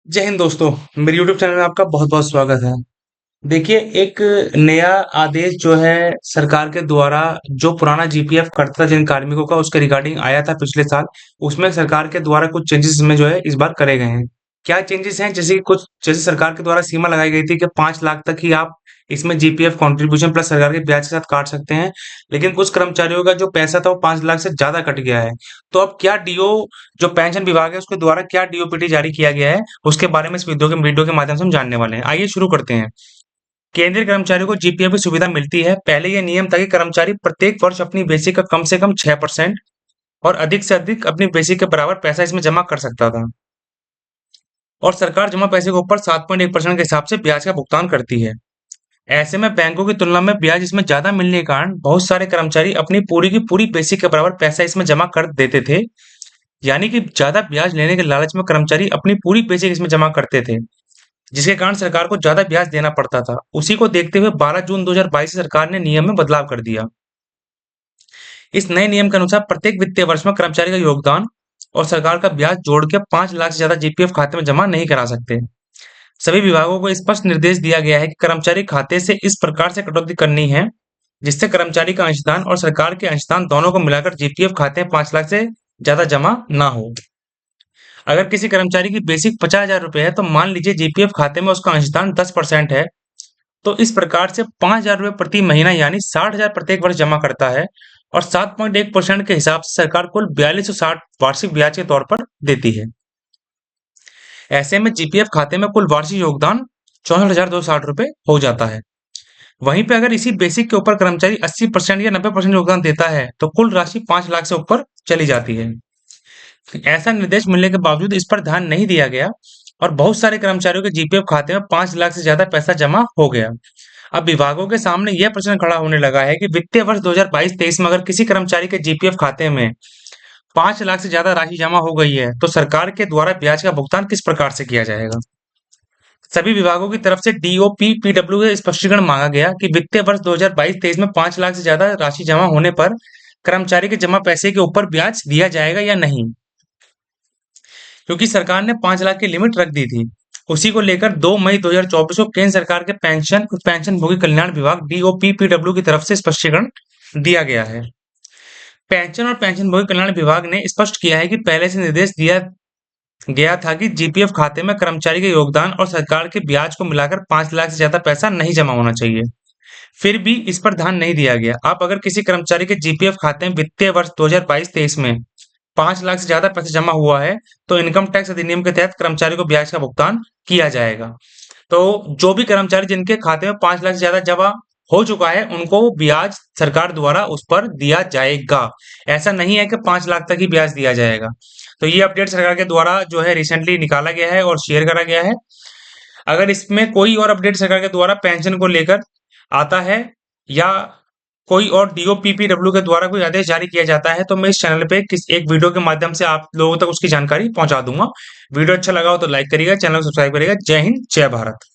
जय हिंद दोस्तों। मेरे YouTube चैनल में आपका बहुत बहुत स्वागत है। देखिए, एक नया आदेश जो है सरकार के द्वारा, जो पुराना जीपीएफ कटता था जिन कार्मिकों का, उसके रिगार्डिंग आया था पिछले साल। उसमें सरकार के द्वारा कुछ चेंजेस में जो है इस बार करे गए हैं। क्या चेंजेस हैं? जैसे सरकार के द्वारा सीमा लगाई गई थी कि 5 लाख तक ही आप इसमें जीपीएफ कंट्रीब्यूशन प्लस सरकार के ब्याज के साथ काट सकते हैं। लेकिन कुछ कर्मचारियों का जो पैसा था वो 5 लाख से ज्यादा कट गया है। तो अब क्या डीओ, जो पेंशन विभाग है, उसके द्वारा क्या डीओपीटी जारी किया गया है, उसके बारे में इस वीडियो के माध्यम से हम जानने वाले हैं। आइए शुरू करते हैं। केंद्रीय कर्मचारियों को जीपीएफ की सुविधा मिलती है। पहले यह नियम था कि कर्मचारी प्रत्येक वर्ष अपनी बेसिक का कम से कम 6% और अधिक से अधिक अपनी बेसिक के बराबर पैसा इसमें जमा कर सकता था। और सरकार जमा पैसे के ऊपर 7.1% के हिसाब से ब्याज का भुगतान करती है। ऐसे में बैंकों की तुलना में ब्याज इसमें ज्यादा मिलने के कारण बहुत सारे कर्मचारी अपनी पूरी की पूरी बेसिक के बराबर पैसा इसमें जमा कर देते थे। यानी कि ज्यादा ब्याज लेने के लालच में कर्मचारी अपनी पूरी बेसिक इसमें जमा करते थे, जिसके कारण सरकार को ज्यादा ब्याज देना पड़ता था। उसी को देखते हुए 12 जून 2022 से सरकार ने नियम में बदलाव कर दिया। इस नए नियम के अनुसार प्रत्येक वित्तीय वर्ष में कर्मचारी का योगदान और सरकार का ब्याज जोड़ के 5 लाख से ज्यादा जीपीएफ खाते में जमा नहीं करा सकते। सभी विभागों को स्पष्ट निर्देश दिया गया है कि कर्मचारी खाते से इस प्रकार से कटौती करनी है जिससे कर्मचारी का अंशदान और सरकार के अंशदान दोनों को मिलाकर जीपीएफ खाते में 5 लाख से ज्यादा जमा ना हो। अगर किसी कर्मचारी की बेसिक 50,000 रुपए है तो मान लीजिए जीपीएफ खाते में उसका अंशदान 10% है, तो इस प्रकार से 5,000 रुपए प्रति महीना यानी 60,000 प्रत्येक वर्ष जमा करता है और 7.1% के हिसाब से सरकार कुल 4260 वार्षिक ब्याज के तौर पर देती है। ऐसे में जीपीएफ खाते में कुल वार्षिक योगदान 64,260 रुपए हो जाता है। वहीं पे अगर इसी बेसिक के ऊपर कर्मचारी 80% या 90% योगदान देता है तो कुल राशि 5 लाख से ऊपर चली जाती है। ऐसा निर्देश मिलने के बावजूद इस पर ध्यान नहीं दिया गया और बहुत सारे कर्मचारियों के जीपीएफ खाते में 5 लाख से ज्यादा पैसा जमा हो गया। अब विभागों के सामने यह प्रश्न खड़ा होने लगा है कि वित्तीय वर्ष 2022-23 में अगर किसी कर्मचारी के जीपीएफ खाते में 5 लाख से ज्यादा राशि जमा हो गई है तो सरकार के द्वारा ब्याज का भुगतान किस प्रकार से किया जाएगा। सभी विभागों की तरफ से डीओपी पीडब्ल्यू से स्पष्टीकरण मांगा गया कि वित्तीय वर्ष 2022-23 में 5 लाख से ज्यादा राशि जमा होने पर कर्मचारी के जमा पैसे के ऊपर ब्याज दिया जाएगा या नहीं, क्योंकि सरकार ने 5 लाख की लिमिट रख दी थी। उसी को लेकर 2 मई 2024 को केंद्र सरकार के पेंशनभोगी कल्याण विभाग डीओपीपीडब्ल्यू की तरफ से स्पष्टीकरण दिया गया है। पेंशन और पेंशनभोगी कल्याण विभाग ने स्पष्ट किया है कि पहले से निर्देश दिया गया था कि जीपीएफ खाते में कर्मचारी के योगदान और सरकार के ब्याज को मिलाकर 5 लाख से ज्यादा पैसा नहीं जमा होना चाहिए। फिर भी इस पर ध्यान नहीं दिया गया। आप अगर किसी कर्मचारी के जीपीएफ खाते में वित्तीय वर्ष 2022-23 में 5 लाख से ज्यादा पैसा जमा हुआ है तो इनकम टैक्स अधिनियम के तहत कर्मचारी को ब्याज का भुगतान किया जाएगा। तो जो भी कर्मचारी जिनके खाते में 5 लाख से ज्यादा जमा हो चुका है उनको ब्याज सरकार द्वारा उस पर दिया जाएगा। ऐसा नहीं है कि 5 लाख तक ही ब्याज दिया जाएगा। तो ये अपडेट सरकार के द्वारा जो है रिसेंटली निकाला गया है और शेयर करा गया है। अगर इसमें कोई और अपडेट सरकार के द्वारा पेंशन को लेकर आता है या कोई और डीओपीपीडब्ल्यू के द्वारा कोई आदेश जारी किया जाता है तो मैं इस चैनल पे एक वीडियो के माध्यम से आप लोगों तक उसकी जानकारी पहुंचा दूंगा। वीडियो अच्छा लगा हो तो लाइक करिएगा, चैनल को सब्सक्राइब करिएगा। जय हिंद, जय भारत।